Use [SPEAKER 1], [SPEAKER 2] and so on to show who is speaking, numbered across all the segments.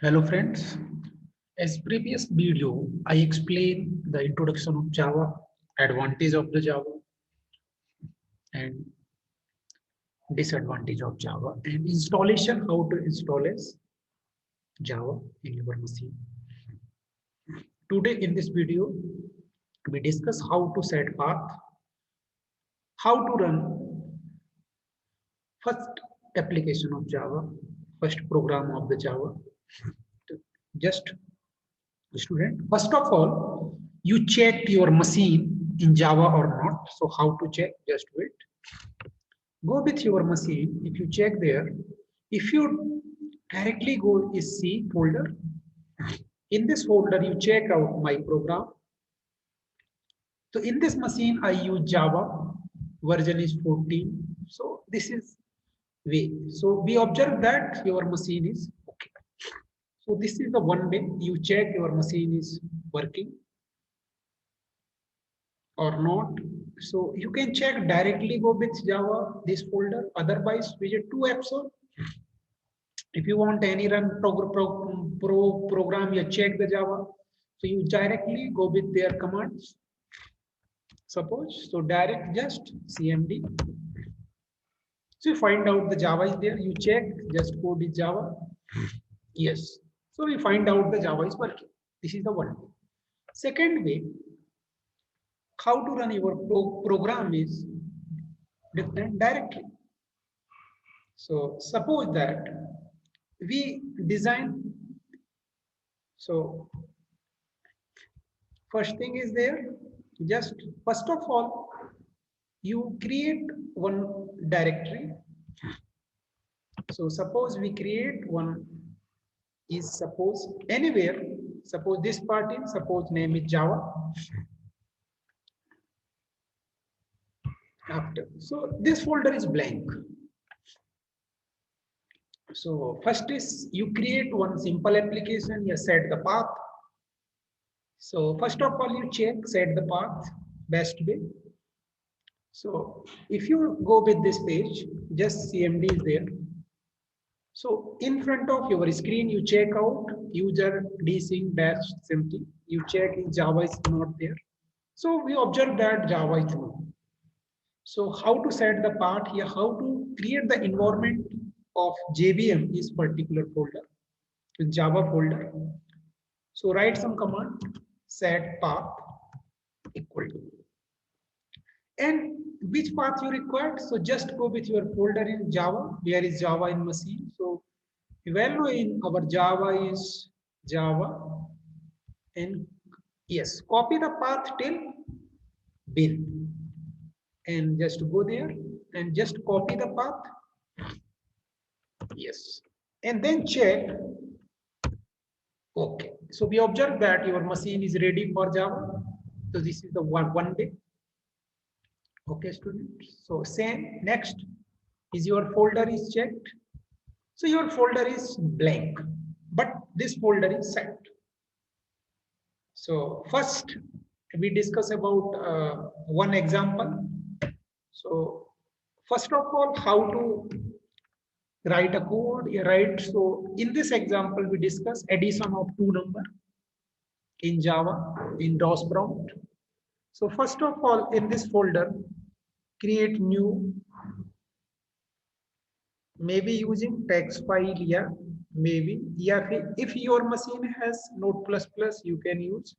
[SPEAKER 1] Hello friends, as previous video, I explained the introduction of Java, advantage of the Java and disadvantage of Java and installation, how to install as Java in your machine. Today in this video, we discuss how to set path, how to run first application of Java, first program of the Java. Just student, first of all, you check your machine in Java or not. So how to check? Just wait. Go with your machine. If you check there, if you directly go is C folder, in this folder you check out my program. So in this machine I use Java, version is 14. So this is way. So we observe that your machine is okay. So this is the one way you check your machine is working or not. So you can check directly go with Java, this folder. Otherwise, visit two apps. If you want any run program, you check the Java. So you directly go with their commands. Suppose, so direct just CMD. So you find out the Java is there. You check, just code is Java. Yes. So we find out the Java is working. This is the one way. Second way, how to run your program is different directly. So suppose that we design. So first thing is there, just first of all, you create one directory. So suppose we create one is suppose anywhere, suppose this part is, suppose name is Java. After, so this folder is blank. So first is you create one simple application, you set the path. So first of all, you check, set the path, best way. So if you go with this page, just CMD is there. So in front of your screen, you check out user desync dash empty. You check in Java is not there. So we observe that Java is not. So how to set the path here, how to create the environment of JVM is particular folder, Java folder. So write some command, set path equal to. And which path you required? So just go with your folder in Java. Where is Java in machine? So value in our Java is Java. And yes, copy the path till bin. And just go there and just copy the path. Yes. And then check. Okay. So we observe that your machine is ready for Java. So this is the one way. Okay, students. So same. Next is your folder is checked. So your folder is blank, but this folder is set. So first we discuss about one example. So first of all, how to write a code, right? So in this example, we discuss addition of two numbers in Java in DOS prompt. So first of all, in this folder, create new, maybe using text file, yeah, maybe, yeah, if your machine has Node++, you can use.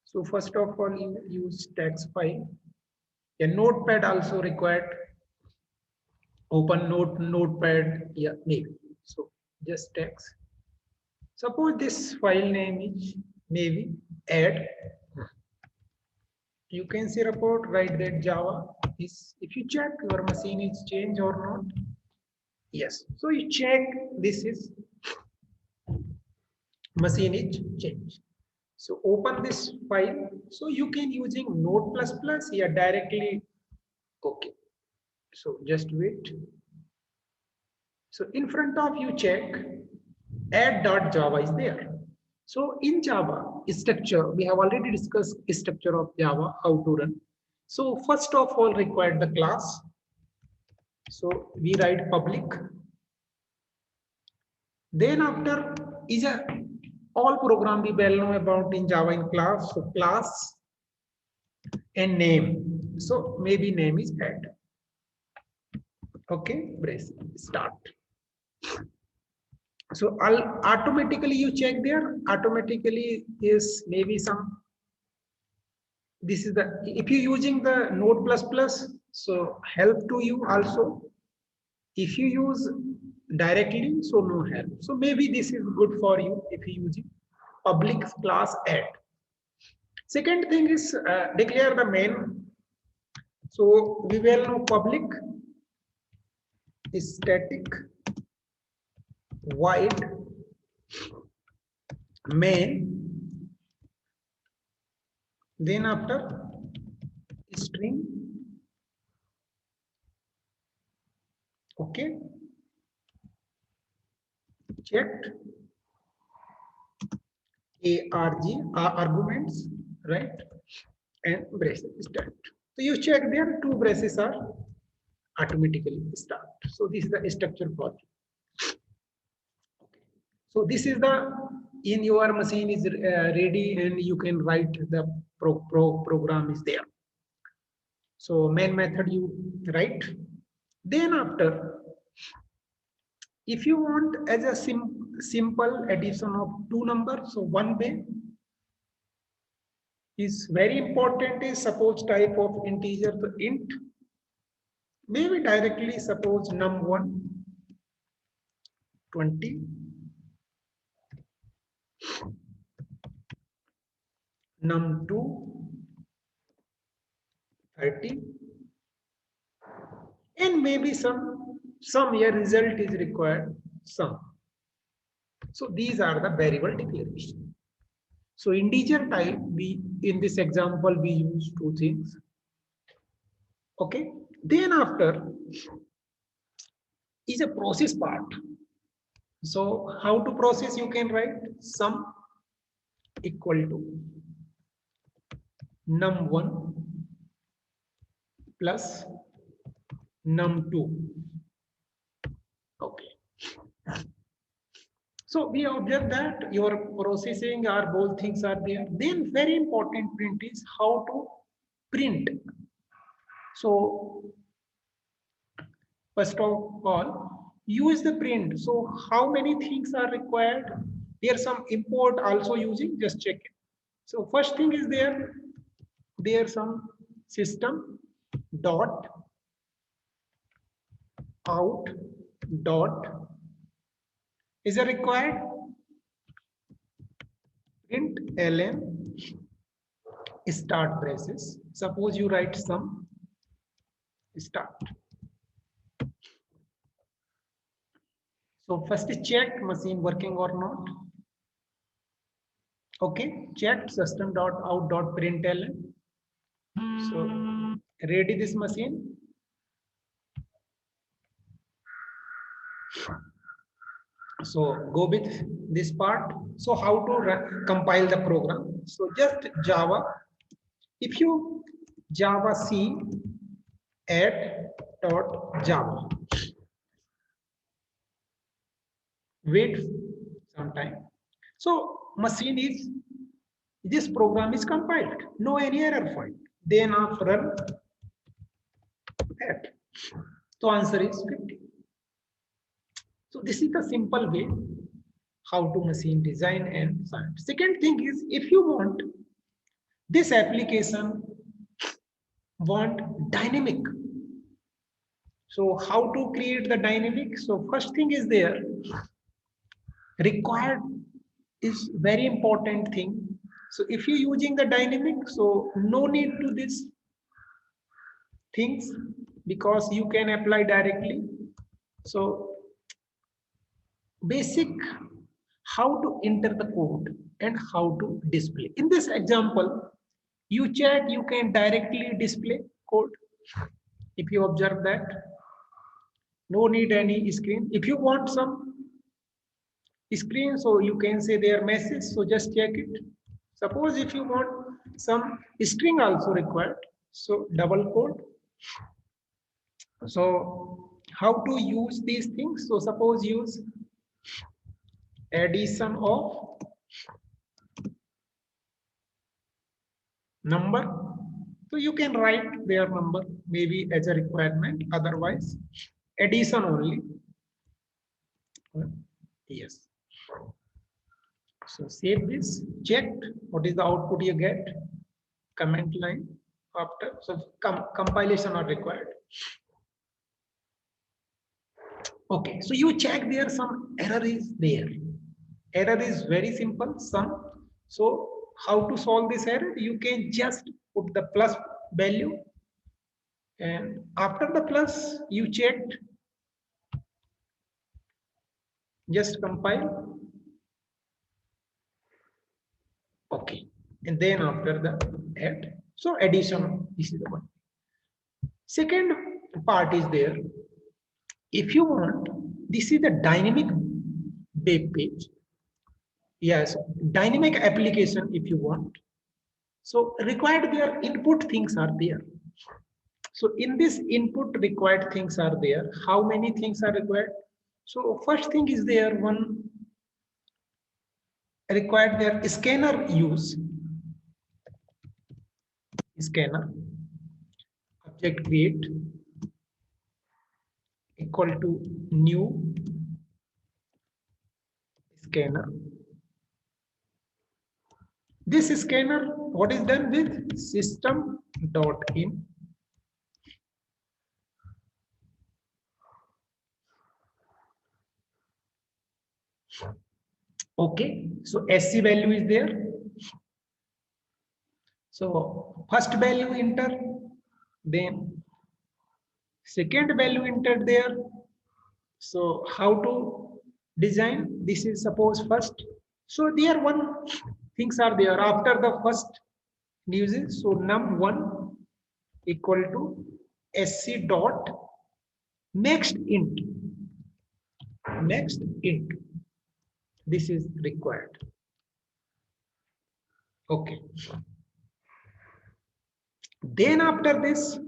[SPEAKER 1] So first of all, you use text file. A notepad also required. Open notepad, yeah, maybe. So just text. Suppose this file name is maybe add. You can see report, write that Java is, if you check your machine is changed or not. Yes. So you check this is machine is changed. So open this file. So you can using Node++, yeah, directly. Okay. So just wait. So in front of you check add.java is there. So in Java structure, we have already discussed structure of Java, how to run. So first of all required the class. So we write public. Then after is a all program we well know about in Java in class. So class and name. So maybe name is add. Okay, brace start. So I'll automatically you check there. Automatically is maybe some. This is the if you're using the Node++. So help to you also. If you use directly, so no help. So maybe this is good for you if you using public class add. Second thing is declare the main. So we will know public is static void main, then after string. Okay, checked arg arguments, right, and braces start. So you check there, two braces are automatically start. So this is the structure for you. So this is the in your machine is ready and you can write the program is there. So main method you write. Then after, if you want as a simple addition of two numbers, so one way is very important is suppose type of integer to int. Maybe directly suppose num1 20, num2 30, and maybe some here result is required some. So these are the variable declaration. So integer type, we in this example we use two things. Okay, then after is a process part. So how to process, you can write sum equal to num1 plus num2. Okay. So we observe that your processing are both things are there. Then very important print is how to print. So first of all, use the print. So how many things are required? There some import also using, just check it. So first thing is there some system dot out dot is a required print ln start braces. Suppose you write some start. So first check machine working or not. Okay, check system.out.println. So ready this machine. So go with this part. So how to compile the program? So just Java. If you Java C add dot Java. Wait some time. So machine is this program is compiled. No any error find. Then after run that. So answer is 50. So this is the simple way how to machine design and science. Second thing is if you want this application want dynamic. So how to create the dynamic? So first thing is there required is very important thing. So if you're using the dynamic, so no need to this things because you can apply directly. So basic how to enter the code and how to display. In this example, you check you can directly display code. If you observe that, no need any screen. If you want some screen, so you can say their message, so just check it. Suppose if you want some string also required, so double quote. So how to use these things? So suppose use addition of number. So you can write their number maybe as a requirement, otherwise addition only. Yes. So save this, check what is the output you get, comment line after. So compilation are required. Okay, so you check there some error is there. Error is very simple, some. So how to solve this error? You can just put the plus value, and after the plus you checked, just compile. Okay, and then after the add, so addition, this is the one. Second part is there. If you want, this is the dynamic web page. Yes, dynamic application if you want. So required their input things are there. So in this input required things are there. How many things are required? So first thing is there, one required their scanner use. Scanner object create equal to new scanner. This scanner, what is done with system.in. Okay, so SC value is there. So first value enter, then second value entered there. So how to design? This is suppose first. So there one things are there after the first uses. So num1 equal to sc dot next int. Next int. This is required. Okay. Then after this,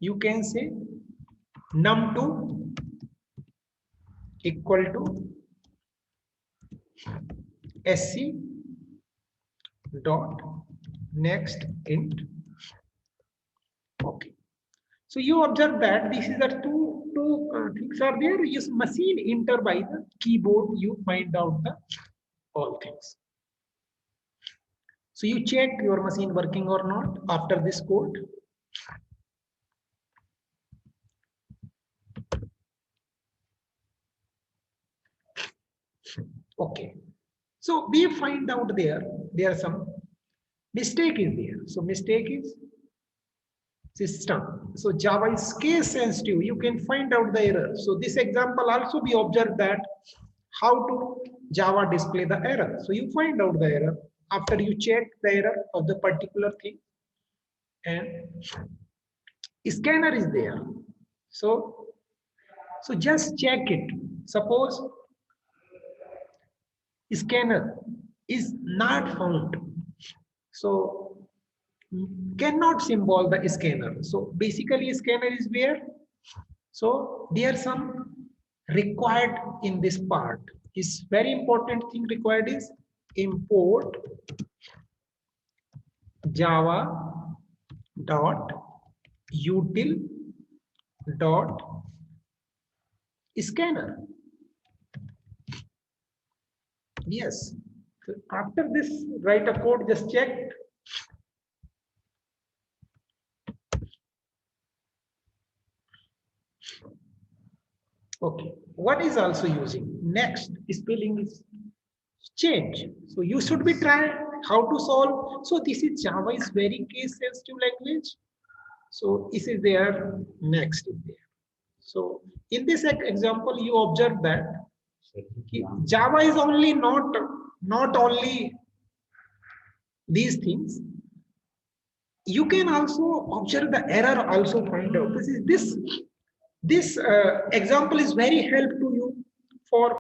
[SPEAKER 1] you can say num2 equal to sc dot next int. Okay. So you observe that this is the two things are there. Use machine enter by the keyboard. You find out the all things. So you check your machine working or not after this code. Okay. So we find out there are some mistake is there. So mistake is system. So Java is case sensitive. You can find out the error. So this example also we observe that how to Java display the error. So you find out the error after you check the error of the particular thing, and scanner is there. So just check it. Suppose scanner is not found. So cannot symbol the scanner. So basically scanner is where? So there are some required in this part. Is very important thing required is import java dot util dot scanner. Yes. So after this, write a code, just check. Okay. What is also using? Next spelling is change. So you should be trying how to solve. So this is Java is very case sensitive language. So this is there. Next is there. So in this example, you observe that Java is only not only these things. You can also observe the error, also find out. This example is very helpful to you for